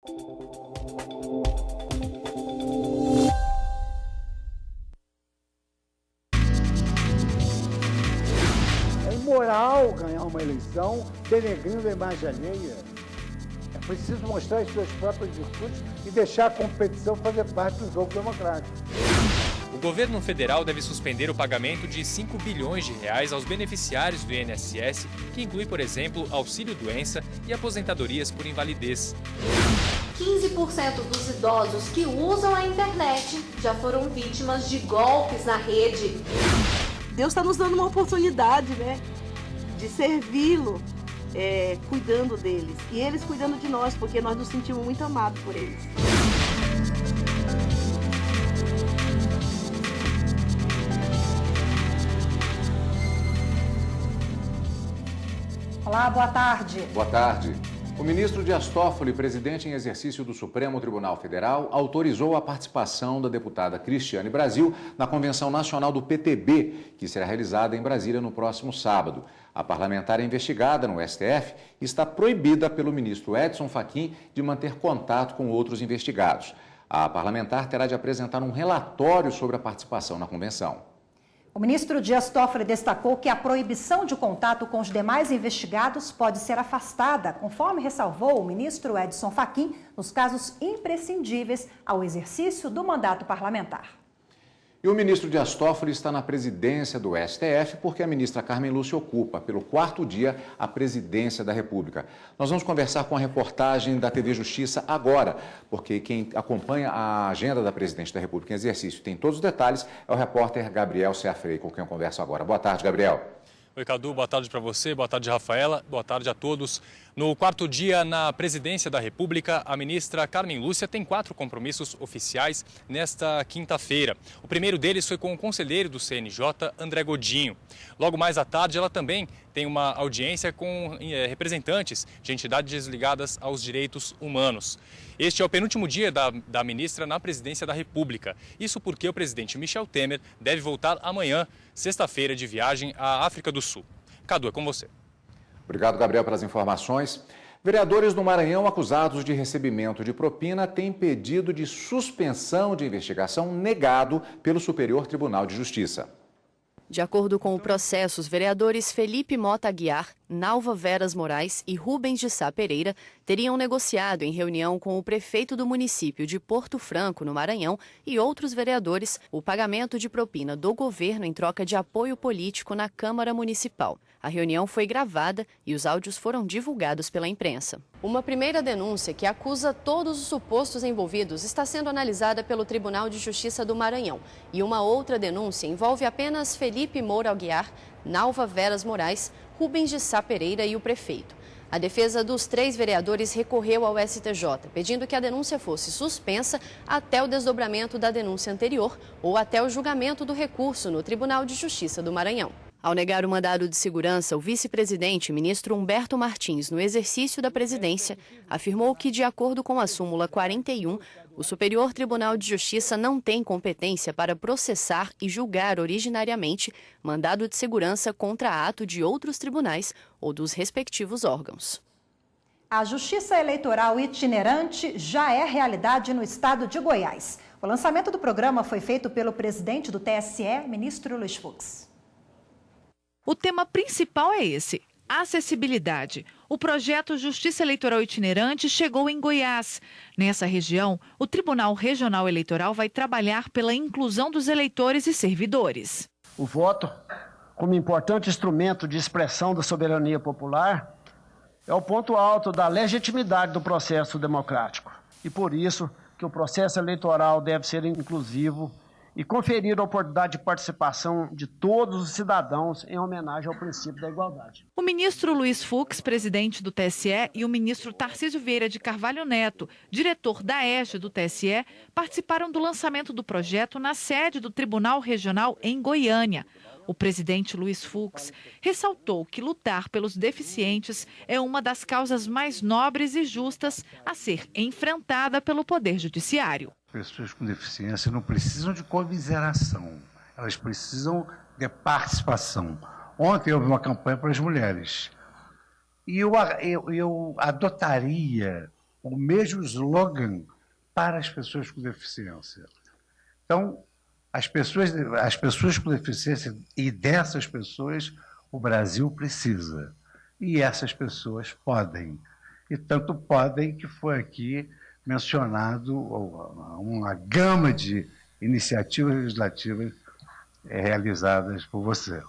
É imoral ganhar uma eleição denegrindo a imagem alheia. É preciso mostrar as suas próprias virtudes e deixar a competição fazer parte do jogo democrático. O governo federal deve suspender o pagamento de 5 bilhões de reais aos beneficiários do INSS, que inclui, por exemplo, auxílio-doença e aposentadorias por invalidez. 15% dos idosos que usam a internet já foram vítimas de golpes na rede. Deus está nos dando uma oportunidade, né, de servi-lo, cuidando deles. E eles cuidando de nós, porque nós nos sentimos muito amados por eles. Olá, boa tarde. Boa tarde. O ministro Dias Toffoli, presidente em exercício do Supremo Tribunal Federal, autorizou a participação da deputada Cristiane Brasil na Convenção Nacional do PTB, que será realizada em Brasília no próximo sábado. A parlamentar investigada no STF está proibida pelo ministro Edson Fachin de manter contato com outros investigados. A parlamentar terá de apresentar um relatório sobre a participação na convenção. O ministro Dias Toffoli destacou que a proibição de contato com os demais investigados pode ser afastada, conforme ressalvou o ministro Edson Fachin, nos casos imprescindíveis ao exercício do mandato parlamentar. E o ministro Dias Toffoli está na presidência do STF porque a ministra Carmen Lúcia ocupa, pelo 4º dia, a presidência da República. Nós vamos conversar com a reportagem da TV Justiça agora, porque quem acompanha a agenda da presidente da República em exercício tem todos os detalhes, é o repórter Gabriel Ceafrei, com quem eu converso agora. Boa tarde, Gabriel. Oi, Cadu, boa tarde para você, boa tarde, Rafaela, boa tarde a todos. No 4º dia na presidência da República, a ministra Carmen Lúcia tem 4 compromissos oficiais nesta quinta-feira. O primeiro deles foi com o conselheiro do CNJ, André Godinho. Logo mais à tarde, ela também tem uma audiência com representantes de entidades ligadas aos direitos humanos. Este é o penúltimo dia da ministra na presidência da República. Isso porque o presidente Michel Temer deve voltar amanhã, sexta-feira, de viagem à África do Sul. Cadu, é com você. Obrigado, Gabriel, pelas informações. Vereadores do Maranhão acusados de recebimento de propina têm pedido de suspensão de investigação negado pelo Superior Tribunal de Justiça. De acordo com o processo, os vereadores Felipe Mota Aguiar, Nalva Veras Moraes e Rubens de Sá Pereira teriam negociado em reunião com o prefeito do município de Porto Franco, no Maranhão, e outros vereadores, o pagamento de propina do governo em troca de apoio político na Câmara Municipal. A reunião foi gravada e os áudios foram divulgados pela imprensa. Uma primeira denúncia que acusa todos os supostos envolvidos está sendo analisada pelo Tribunal de Justiça do Maranhão. E uma outra denúncia envolve apenas Felipe Moura Aguiar, Nalva Veras Moraes, Rubens de Sá Pereira e o prefeito. A defesa dos 3 vereadores recorreu ao STJ, pedindo que a denúncia fosse suspensa até o desdobramento da denúncia anterior ou até o julgamento do recurso no Tribunal de Justiça do Maranhão. Ao negar o mandado de segurança, o vice-presidente, ministro Humberto Martins, no exercício da presidência, afirmou que, de acordo com a súmula 41, o Superior Tribunal de Justiça não tem competência para processar e julgar originariamente mandado de segurança contra ato de outros tribunais ou dos respectivos órgãos. A Justiça Eleitoral Itinerante já é realidade no estado de Goiás. O lançamento do programa foi feito pelo presidente do TSE, ministro Luiz Fux. O tema principal é esse, acessibilidade. O projeto Justiça Eleitoral Itinerante chegou em Goiás. Nessa região, o Tribunal Regional Eleitoral vai trabalhar pela inclusão dos eleitores e servidores. O voto, como importante instrumento de expressão da soberania popular, é o ponto alto da legitimidade do processo democrático. E por isso que o processo eleitoral deve ser inclusivo e conferir a oportunidade de participação de todos os cidadãos em homenagem ao princípio da igualdade. O ministro Luiz Fux, presidente do TSE, e o ministro Tarcísio Vieira de Carvalho Neto, diretor da EJA do TSE, participaram do lançamento do projeto na sede do Tribunal Regional em Goiânia. O presidente Luiz Fux ressaltou que lutar pelos deficientes é uma das causas mais nobres e justas a ser enfrentada pelo Poder Judiciário. Pessoas com deficiência não precisam de comiseração, elas precisam de participação. Ontem houve uma campanha para as mulheres e eu adotaria o mesmo slogan para as pessoas com deficiência. Então, as pessoas com deficiência, e dessas pessoas o Brasil precisa. E essas pessoas podem. E tanto podem que foi aqui mencionado uma gama de iniciativas legislativas realizadas por você.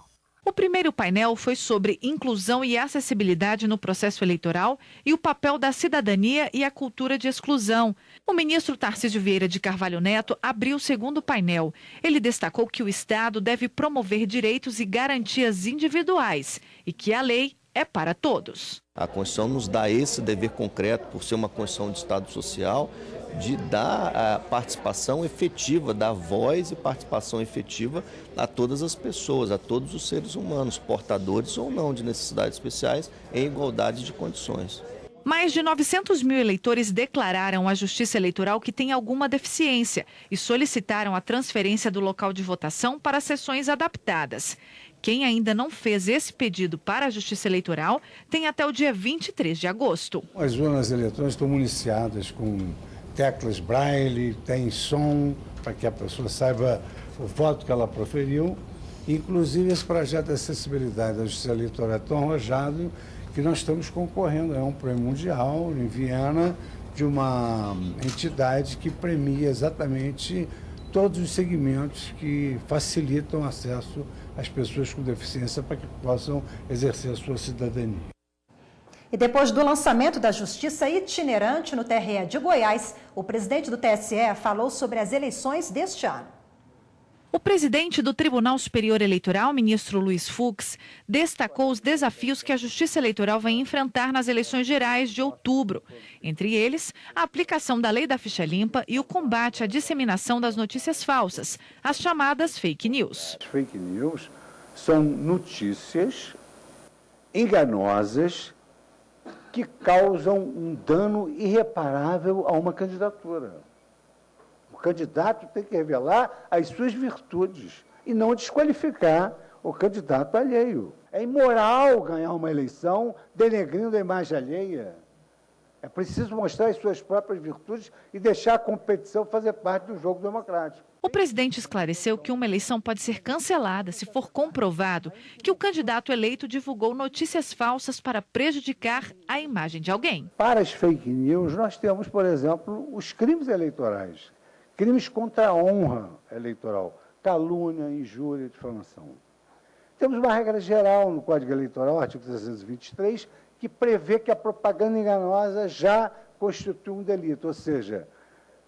O primeiro painel foi sobre inclusão e acessibilidade no processo eleitoral e o papel da cidadania e a cultura de exclusão. O ministro Tarcísio Vieira de Carvalho Neto abriu o segundo painel. Ele destacou que o Estado deve promover direitos e garantias individuais e que a lei é para todos. A Constituição nos dá esse dever concreto, por ser uma Constituição de Estado Social, de dar a participação efetiva, dar voz e participação efetiva a todas as pessoas, a todos os seres humanos, portadores ou não de necessidades especiais, em igualdade de condições. Mais de 900 mil eleitores declararam à Justiça Eleitoral que têm alguma deficiência e solicitaram a transferência do local de votação para sessões adaptadas. Quem ainda não fez esse pedido para a Justiça Eleitoral tem até o dia 23 de agosto. As urnas eletrônicas estão municiadas com teclas braille, tem som para que a pessoa saiba o voto que ela proferiu. Inclusive, esse projeto de acessibilidade da Justiça Eleitoral é tão arrojado que nós estamos concorrendo a um prêmio mundial em Viena de uma entidade que premia exatamente todos os segmentos que facilitam o acesso às pessoas com deficiência para que possam exercer a sua cidadania. E depois do lançamento da Justiça Itinerante no TRE de Goiás, o presidente do TSE falou sobre as eleições deste ano. O presidente do Tribunal Superior Eleitoral, ministro Luiz Fux, destacou os desafios que a Justiça Eleitoral vai enfrentar nas eleições gerais de outubro. Entre eles, a aplicação da lei da ficha limpa e o combate à disseminação das notícias falsas, as chamadas fake news. As fake news são notícias enganosas que causam um dano irreparável a uma candidatura. O candidato tem que revelar as suas virtudes e não desqualificar o candidato alheio. É imoral ganhar uma eleição denegrindo a imagem alheia. É preciso mostrar as suas próprias virtudes e deixar a competição fazer parte do jogo democrático. O presidente esclareceu que uma eleição pode ser cancelada se for comprovado que o candidato eleito divulgou notícias falsas para prejudicar a imagem de alguém. Para as fake news, nós temos, por exemplo, os crimes eleitorais. Crimes contra a honra eleitoral, calúnia, injúria, difamação. Temos uma regra geral no Código Eleitoral, artigo 323, que prevê que a propaganda enganosa já constitui um delito, ou seja,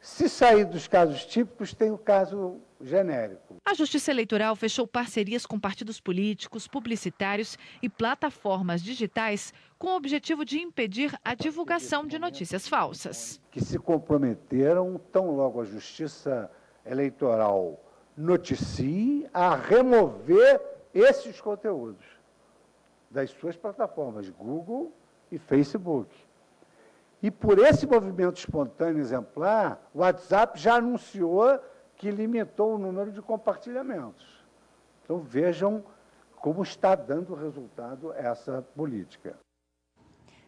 se sair dos casos típicos, tem o caso genérico. A Justiça Eleitoral fechou parcerias com partidos políticos, publicitários e plataformas digitais com o objetivo de impedir a divulgação de notícias falsas. Que se comprometeram, tão logo a Justiça Eleitoral noticie, a remover esses conteúdos das suas plataformas Google e Facebook. E por esse movimento espontâneo exemplar, o WhatsApp já anunciou que limitou o número de compartilhamentos. Então vejam como está dando resultado essa política.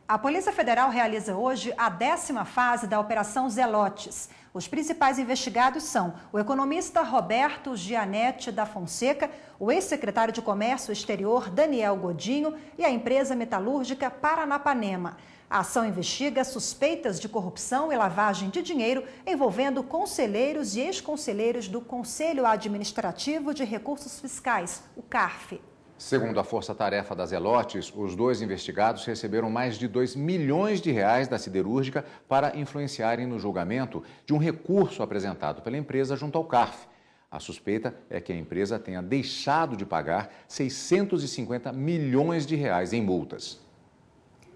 A Polícia Federal realiza hoje a 10ª fase da Operação Zelotes. Os principais investigados são o economista Roberto Gianetti da Fonseca, o ex-secretário de Comércio Exterior Daniel Godinho e a empresa metalúrgica Paranapanema. A ação investiga suspeitas de corrupção e lavagem de dinheiro envolvendo conselheiros e ex-conselheiros do Conselho Administrativo de Recursos Fiscais, o CARF. Segundo a Força-Tarefa das Zelotes, os dois investigados receberam mais de R$2 milhões da siderúrgica para influenciarem no julgamento de um recurso apresentado pela empresa junto ao CARF. A suspeita é que a empresa tenha deixado de pagar R$650 milhões em multas.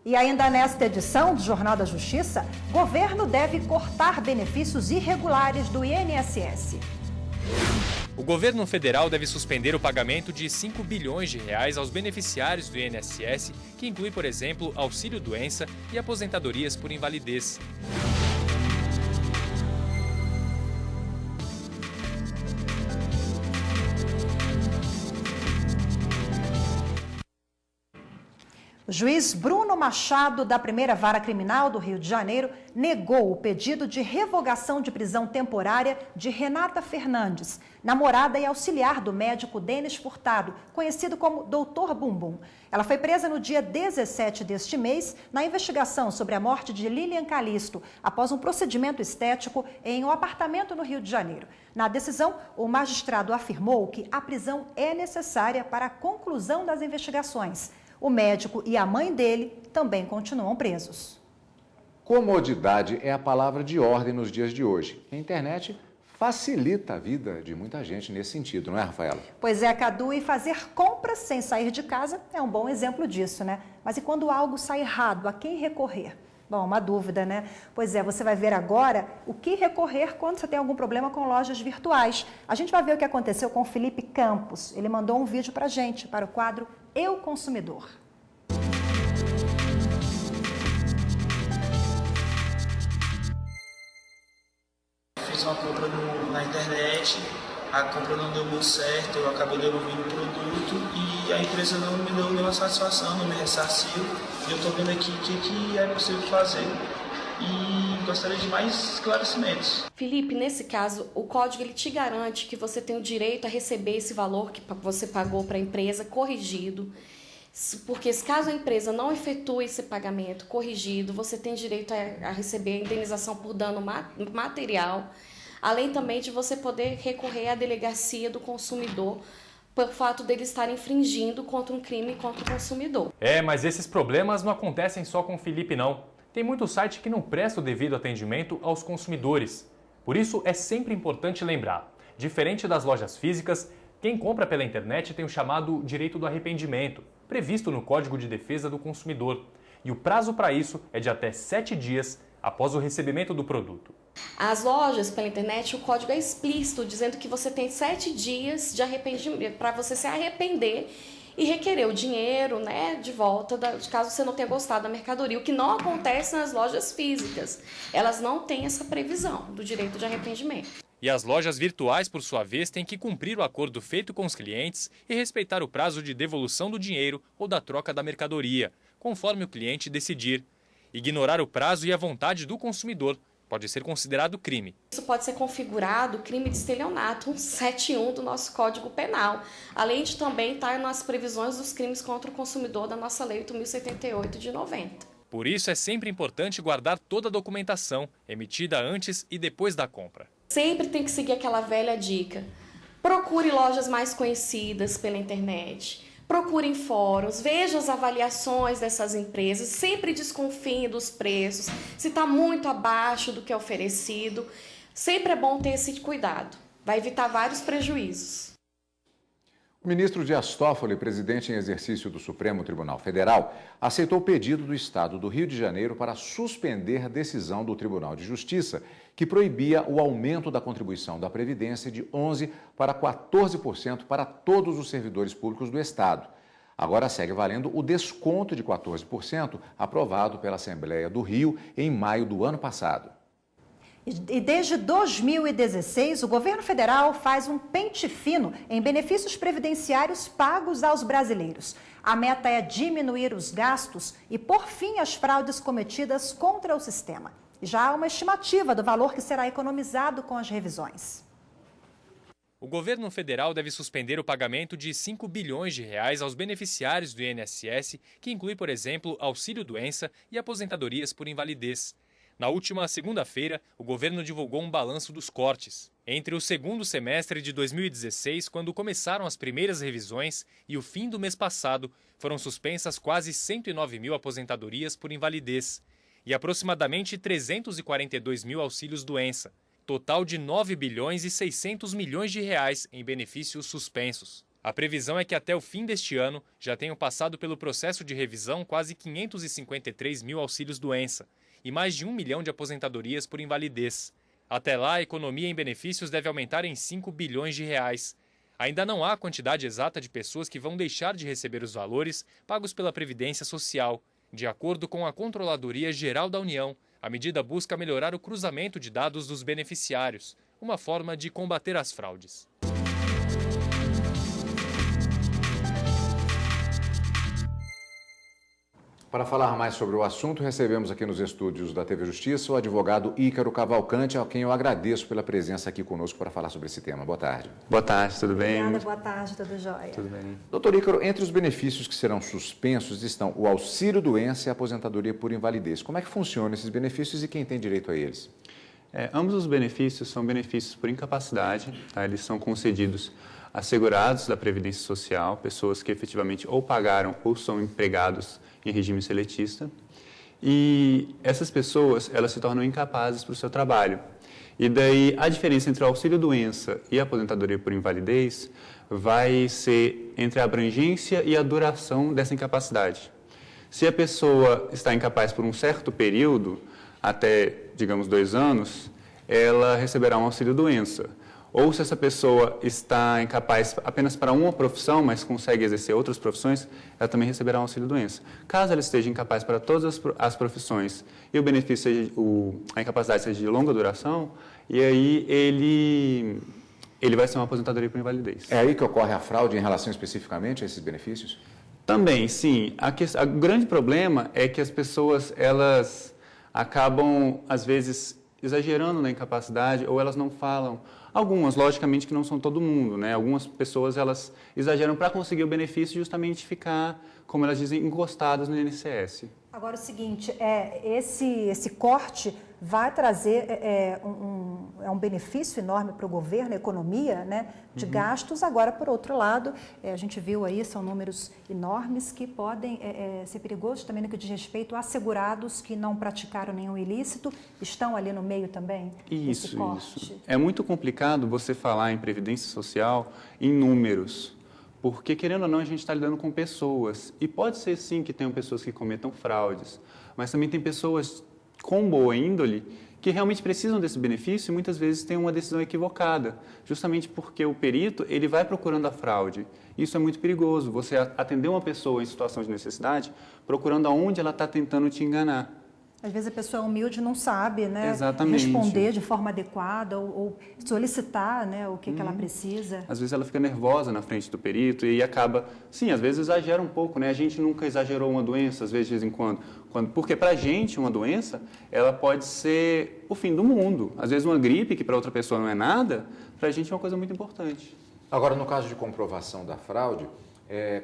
E ainda nesta edição do Jornal da Justiça, governo deve cortar benefícios irregulares do INSS. O governo federal deve suspender o pagamento de R$5 bilhões aos beneficiários do INSS, que inclui, por exemplo, auxílio-doença e aposentadorias por invalidez. O juiz Bruno Machado, da Primeira Vara Criminal do Rio de Janeiro, negou o pedido de revogação de prisão temporária de Renata Fernandes, namorada e auxiliar do médico Denis Furtado, conhecido como Dr. Bumbum. Ela foi presa no dia 17 deste mês na investigação sobre a morte de Lilian Calisto, após um procedimento estético em um apartamento no Rio de Janeiro. Na decisão, o magistrado afirmou que a prisão é necessária para a conclusão das investigações. O médico e a mãe dele também continuam presos. Comodidade é a palavra de ordem nos dias de hoje. A internet facilita a vida de muita gente nesse sentido, não é, Rafaela? Pois é, Cadu, e fazer compras sem sair de casa é um bom exemplo disso, né? Mas e quando algo sai errado, a quem recorrer? Bom, uma dúvida, né? Pois é, você vai ver agora o que recorrer quando você tem algum problema com lojas virtuais. A gente vai ver o que aconteceu com o Felipe Campos. Ele mandou um vídeo pra gente, para o quadro Eu Consumidor. Fiz uma compra na internet, a compra não deu muito certo, eu acabei devolvendo o produto e a empresa não me deu nenhuma satisfação, não me ressarciu. E eu estou vendo aqui o que é possível fazer e gostaria de mais esclarecimentos. Felipe, nesse caso, o código ele te garante que você tem o direito a receber esse valor que você pagou para a empresa corrigido. Porque caso a empresa não efetue esse pagamento corrigido, você tem direito a receber a indenização por dano material, além também de você poder recorrer à delegacia do consumidor por fato dele estar infringindo contra um crime contra o consumidor. Mas esses problemas não acontecem só com o Felipe, não. Tem muito site que não presta o devido atendimento aos consumidores. Por isso, é sempre importante lembrar, diferente das lojas físicas, quem compra pela internet tem o chamado direito do arrependimento, previsto no Código de Defesa do Consumidor. E o prazo para isso é de até 7 dias após o recebimento do produto. As lojas pela internet, o código é explícito, dizendo que você tem 7 dias de arrependimento para você se arrepender e requerer o dinheiro, né, de volta, caso você não tenha gostado da mercadoria, o que não acontece nas lojas físicas. Elas não têm essa previsão do direito de arrependimento. E as lojas virtuais, por sua vez, têm que cumprir o acordo feito com os clientes e respeitar o prazo de devolução do dinheiro ou da troca da mercadoria, conforme o cliente decidir. Ignorar o prazo e a vontade do consumidor pode ser considerado crime. Isso pode ser configurado crime de estelionato, 171 do nosso Código Penal, além de também estar nas previsões dos crimes contra o consumidor da nossa Lei 8.078 de 90. Por isso é sempre importante guardar toda a documentação emitida antes e depois da compra. Sempre tem que seguir aquela velha dica. Procure lojas mais conhecidas pela internet. Procure em fóruns, veja as avaliações dessas empresas, sempre desconfie dos preços, se está muito abaixo do que é oferecido. Sempre é bom ter esse cuidado, vai evitar vários prejuízos. O ministro Dias Toffoli, presidente em exercício do Supremo Tribunal Federal, aceitou o pedido do Estado do Rio de Janeiro para suspender a decisão do Tribunal de Justiça, que proibia o aumento da contribuição da Previdência de 11% para 14% para todos os servidores públicos do Estado. Agora segue valendo o desconto de 14% aprovado pela Assembleia do Rio em maio do ano passado. E desde 2016, o governo federal faz um pente fino em benefícios previdenciários pagos aos brasileiros. A meta é diminuir os gastos e pôr fim às fraudes cometidas contra o sistema. E já há uma estimativa do valor que será economizado com as revisões. O governo federal deve suspender o pagamento de 5 bilhões de reais aos beneficiários do INSS, que inclui, por exemplo, auxílio-doença e aposentadorias por invalidez. Na última segunda-feira, o governo divulgou um balanço dos cortes. Entre o segundo semestre de 2016, quando começaram as primeiras revisões, e o fim do mês passado, foram suspensas quase 109 mil aposentadorias por invalidez e aproximadamente 342 mil auxílios-doença, total de 9 bilhões e 600 milhões de reais em benefícios suspensos. A previsão é que até o fim deste ano já tenham passado pelo processo de revisão quase 553 mil auxílios-doença, e mais de 1 milhão de aposentadorias por invalidez. Até lá, a economia em benefícios deve aumentar em 5 bilhões de reais. Ainda não há a quantidade exata de pessoas que vão deixar de receber os valores pagos pela Previdência Social. De acordo com a Controladoria Geral da União, a medida busca melhorar o cruzamento de dados dos beneficiários, uma forma de combater as fraudes. Para falar mais sobre o assunto, recebemos aqui nos estúdios da TV Justiça o advogado Ícaro Cavalcante, a quem eu agradeço pela presença aqui conosco para falar sobre esse tema. Boa tarde. Boa tarde, tudo bem? Obrigada, boa tarde, tudo jóia. Tudo bem. Doutor Ícaro, entre os benefícios que serão suspensos estão o auxílio-doença e a aposentadoria por invalidez. Como é que funcionam esses benefícios e quem tem direito a eles? Ambos os benefícios são benefícios por incapacidade, tá? Eles são concedidos a segurados da Previdência Social, pessoas que efetivamente ou pagaram ou são empregados em regime seletista, e essas pessoas, elas se tornam incapazes para o seu trabalho. E daí a diferença entre o auxílio-doença e a aposentadoria por invalidez vai ser entre a abrangência e a duração dessa incapacidade. Se a pessoa está incapaz por um certo período, até, digamos, 2 anos, ela receberá um auxílio-doença. Ou se essa pessoa está incapaz apenas para uma profissão, mas consegue exercer outras profissões, ela também receberá um auxílio-doença. Caso ela esteja incapaz para todas as profissões e o benefício seja, a incapacidade seja de longa duração, e aí ele vai ser uma aposentadoria por invalidez. É aí que ocorre a fraude em relação especificamente a esses benefícios? Também, sim. O grande problema é que as pessoas, elas acabam, às vezes, exagerando na incapacidade ou elas não falam. Algumas, logicamente, que não são todo mundo, né? Algumas pessoas, elas exageram para conseguir o benefício justamente ficar, como elas dizem, encostadas no INSS. Agora, o seguinte, esse corte vai trazer um benefício enorme para o governo, a economia, né, de gastos. Agora, por outro lado, a gente viu aí, são números enormes que podem ser perigosos também no que diz respeito a segurados que não praticaram nenhum ilícito, estão ali no meio também desse corte. Isso. É muito complicado você falar em previdência social em números, porque, querendo ou não, a gente está lidando com pessoas. E pode ser, sim, que tenham pessoas que cometam fraudes, mas também tem pessoas com boa índole que realmente precisam desse benefício e muitas vezes têm uma decisão equivocada, justamente porque o perito ele vai procurando a fraude. Isso é muito perigoso, você atender uma pessoa em situação de necessidade procurando aonde ela está tentando te enganar. Às vezes a pessoa é humilde, não sabe, né, exatamente, responder de forma adequada ou solicitar, né, o que ela precisa. Às vezes ela fica nervosa na frente do perito e acaba, sim, às vezes exagera um pouco, né? A gente nunca exagerou uma doença, às vezes de vez em quando porque para a gente uma doença, ela pode ser o fim do mundo. Às vezes uma gripe, que para outra pessoa não é nada, para a gente é uma coisa muito importante. Agora, no caso de comprovação da fraude,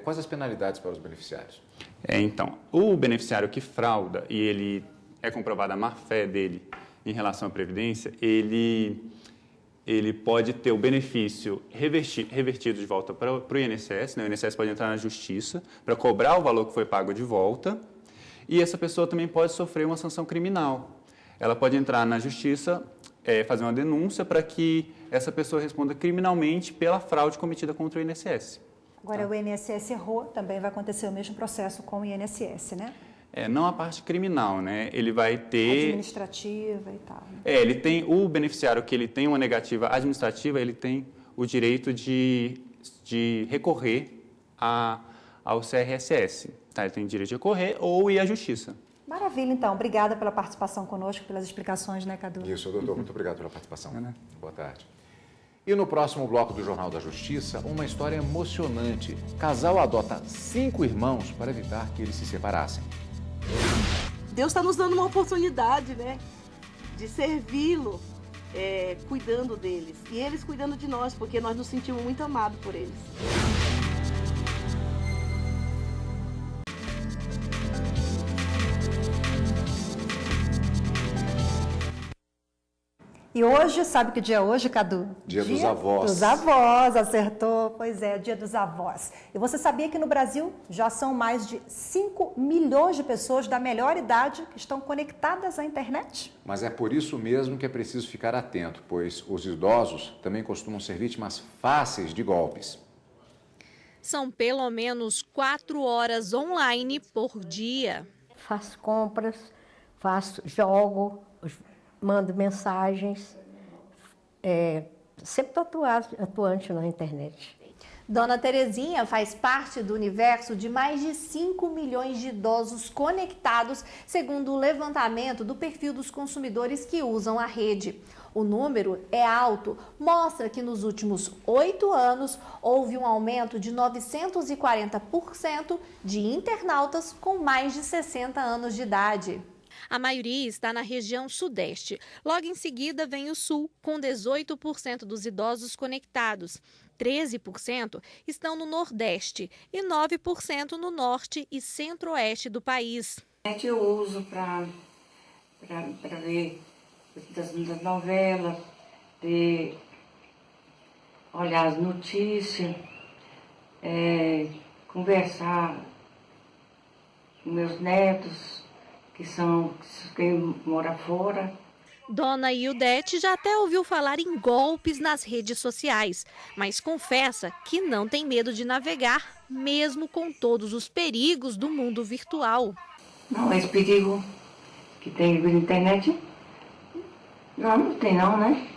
quais as penalidades para os beneficiários? Então, o beneficiário que frauda e ele é comprovada a má-fé dele em relação à Previdência, ele pode ter o benefício revertido de volta para o INSS, né? O INSS pode entrar na Justiça para cobrar o valor que foi pago de volta, e essa pessoa também pode sofrer uma sanção criminal. Ela pode entrar na Justiça, fazer uma denúncia para que essa pessoa responda criminalmente pela fraude cometida contra o INSS. Agora, o INSS errou, também vai acontecer o mesmo processo com o INSS, né? Não a parte criminal, né? Ele vai ter... administrativa e tal. Ele tem o beneficiário que ele tem uma negativa administrativa, ele tem o direito de recorrer ao CRSS. Tá? Ele tem o direito de recorrer ou ir à Justiça. Maravilha, então. Obrigada pela participação conosco, pelas explicações, né, Cadu? Isso, doutor. Muito obrigado pela participação. Boa tarde. E no próximo bloco do Jornal da Justiça, uma história emocionante. Casal adota 5 irmãos para evitar que eles se separassem. Deus está nos dando uma oportunidade, né, de servi-lo, cuidando deles. E eles cuidando de nós, porque nós nos sentimos muito amados por eles. E hoje, sabe que dia é hoje, Cadu? Dia dos avós. Dos avós, acertou. Pois é, dia dos avós. E você sabia que no Brasil já são mais de 5 milhões de pessoas da melhor idade que estão conectadas à internet? Mas é por isso mesmo que é preciso ficar atento, pois os idosos também costumam ser vítimas fáceis de golpes. São pelo menos 4 horas online por dia. Faço compras, jogo, mando mensagens, sempre estou atuante na internet. Dona Terezinha faz parte do universo de mais de 5 milhões de idosos conectados, segundo o levantamento do perfil dos consumidores que usam a rede. O número é alto, mostra que nos últimos 8 anos houve um aumento de 940% de internautas com mais de 60 anos de idade. A maioria está na região sudeste. Logo em seguida vem o sul, com 18% dos idosos conectados. 13% estão no nordeste e 9% no norte e centro-oeste do país. Eu uso para ver das novelas, olhar as notícias, conversar com meus netos, que são quem mora fora. Dona Ildete já até ouviu falar em golpes nas redes sociais, mas confessa que não tem medo de navegar, mesmo com todos os perigos do mundo virtual. Não, esse perigo que tem na internet, não tem não, né?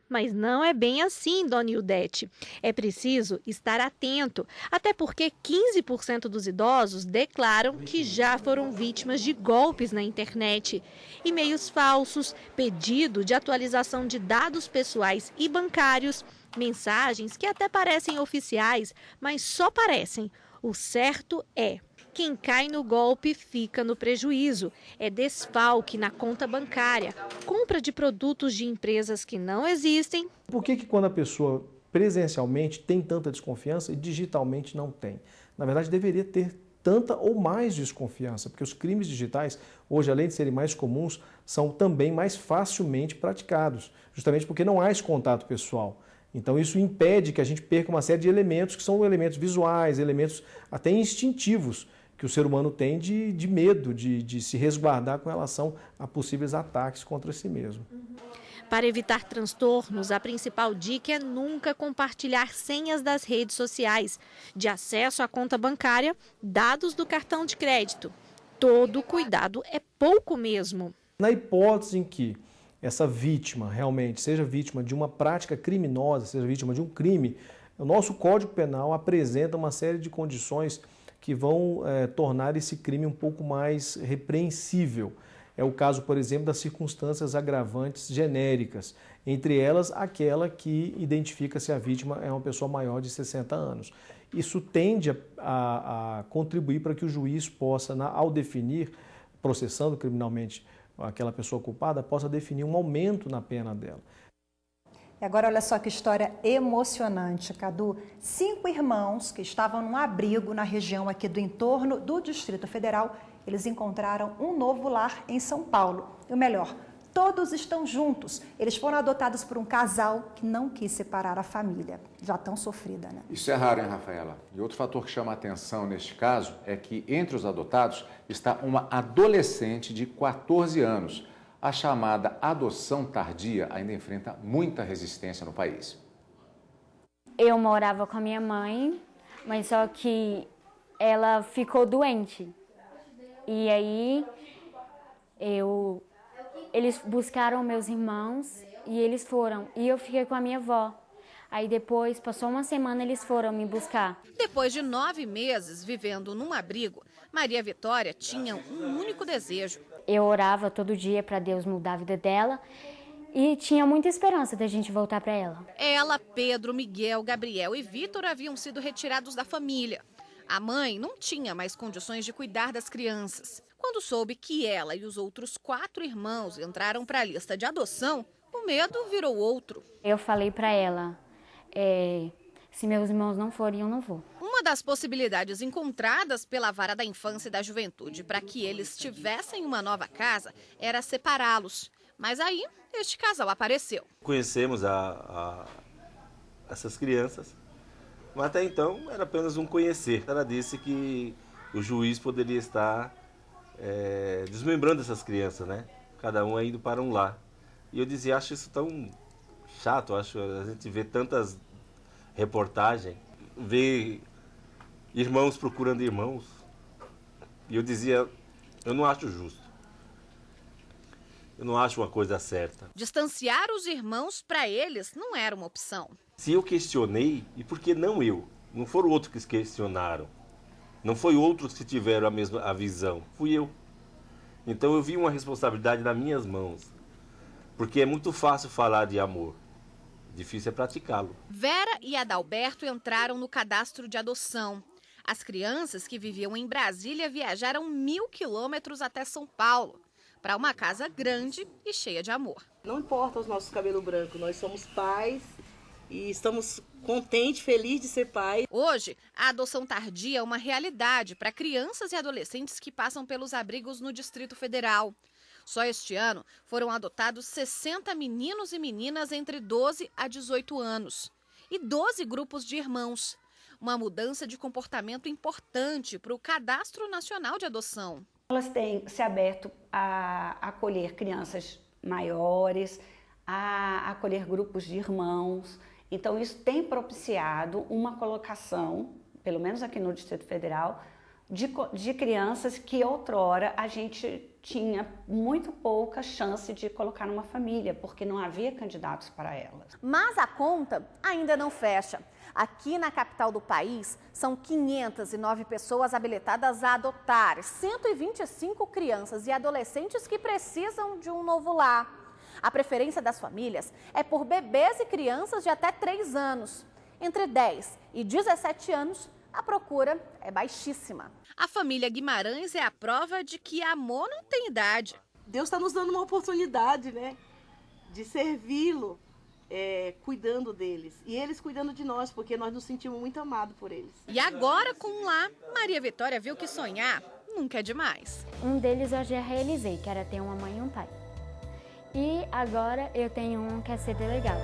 Mas não é bem assim, Dona Ildete. É preciso estar atento, até porque 15% dos idosos declaram que já foram vítimas de golpes na internet. E-mails falsos, pedido de atualização de dados pessoais e bancários, mensagens que até parecem oficiais, mas só parecem. O certo é: quem cai no golpe fica no prejuízo. É desfalque na conta bancária, compra de produtos de empresas que não existem. Por que quando a pessoa presencialmente tem tanta desconfiança e digitalmente não tem? Na verdade, deveria ter tanta ou mais desconfiança, porque os crimes digitais, hoje, além de serem mais comuns, são também mais facilmente praticados, justamente porque não há esse contato pessoal. Então isso impede que a gente perca uma série de elementos que são elementos visuais, elementos até instintivos, que o ser humano tem de medo, de se resguardar com relação a possíveis ataques contra si mesmo. Para evitar transtornos, a principal dica é nunca compartilhar senhas das redes sociais, de acesso à conta bancária, dados do cartão de crédito. Todo cuidado é pouco mesmo. Na hipótese em que essa vítima realmente seja vítima de uma prática criminosa, seja vítima de um crime, o nosso Código Penal apresenta uma série de condições que vão tornar esse crime um pouco mais repreensível. É o caso, por exemplo, das circunstâncias agravantes genéricas, entre elas aquela que identifica se a vítima é uma pessoa maior de 60 anos. Isso tende a contribuir para que o juiz possa, ao definir, processando criminalmente aquela pessoa culpada, possa definir um aumento na pena dela. E agora olha só que história emocionante, Cadu. 5 irmãos que estavam num abrigo na região aqui do entorno do Distrito Federal, eles encontraram um novo lar em São Paulo. E o melhor, todos estão juntos. Eles foram adotados por um casal que não quis separar a família, já tão sofrida, né? Isso é raro, hein, Rafaela? E outro fator que chama a atenção neste caso é que entre os adotados está uma adolescente de 14 anos. A chamada adoção tardia ainda enfrenta muita resistência no país. Eu morava com a minha mãe, mas só que ela ficou doente. E aí eles buscaram meus irmãos e eles foram. E eu fiquei com a minha avó. Aí depois, passou uma semana, eles foram me buscar. Depois de 9 meses vivendo num abrigo, Maria Vitória tinha um único desejo. Eu orava todo dia para Deus mudar a vida dela e tinha muita esperança da gente voltar para ela. Ela, Pedro, Miguel, Gabriel e Vitor haviam sido retirados da família. A mãe não tinha mais condições de cuidar das crianças. Quando soube que ela e os outros 4 irmãos entraram para a lista de adoção, o medo virou outro. Eu falei para ela, se meus irmãos não forem, eu não vou. Uma das possibilidades encontradas pela Vara da Infância e da Juventude para que eles tivessem uma nova casa era separá-los. Mas aí, este casal apareceu. Conhecemos essas crianças, mas até então era apenas um conhecer. Ela disse que o juiz poderia estar desmembrando essas crianças, né? Cada um indo para um lar. E eu dizia, acho isso tão chato, a gente vê tantas reportagens, vê irmãos procurando irmãos. E eu dizia, eu não acho justo. Eu não acho uma coisa certa. Distanciar os irmãos, para eles, não era uma opção. Se eu questionei, e por que não eu? Não foram outros que questionaram. Não foi outros que tiveram a visão. Fui eu. Então eu vi uma responsabilidade nas minhas mãos. Porque é muito fácil falar de amor. Difícil é praticá-lo. Vera e Adalberto entraram no cadastro de adoção. As crianças que viviam em Brasília viajaram 1.000 quilômetros até São Paulo, para uma casa grande e cheia de amor. Não importa os nossos cabelos brancos, nós somos pais e estamos contentes, felizes de ser pai. Hoje, a adoção tardia é uma realidade para crianças e adolescentes que passam pelos abrigos no Distrito Federal. Só este ano foram adotados 60 meninos e meninas entre 12 a 18 anos e 12 grupos de irmãos. Uma mudança de comportamento importante para o Cadastro Nacional de Adoção. Elas têm se aberto a acolher crianças maiores, a acolher grupos de irmãos. Então, isso tem propiciado uma colocação, pelo menos aqui no Distrito Federal, de crianças que outrora a gente tinha muito pouca chance de colocar numa família, porque não havia candidatos para elas. Mas a conta ainda não fecha. Aqui na capital do país, são 509 pessoas habilitadas a adotar, 125 crianças e adolescentes que precisam de um novo lar. A preferência das famílias é por bebês e crianças de até 3 anos. Entre 10 e 17 anos, a procura é baixíssima. A família Guimarães é a prova de que amor não tem idade. Deus está nos dando uma oportunidade, né, de servi-lo, cuidando deles. E eles cuidando de nós, porque nós nos sentimos muito amados por eles. E agora, com um lar, Maria Vitória viu que sonhar nunca é demais. Um deles eu já realizei, que era ter uma mãe e um pai. E agora eu tenho um que é ser delegado.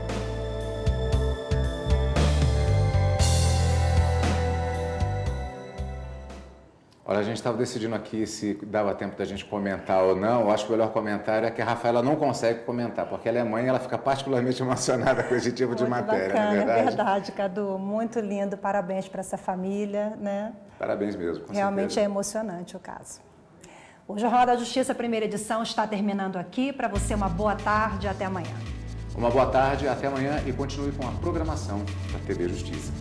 Olha, a gente estava decidindo aqui se dava tempo da gente comentar ou não. Eu acho que o melhor comentário é que a Rafaela não consegue comentar, porque ela é mãe e ela fica particularmente emocionada com esse tipo de matéria, bacana, não é verdade? É verdade, Cadu. Muito lindo. Parabéns para essa família, né? Parabéns mesmo, com Realmente certeza. é emocionante o caso. O Jornal da Justiça, primeira edição, está terminando aqui. Para você, uma boa tarde e até amanhã. Uma boa tarde, até amanhã e continue com a programação da TV Justiça.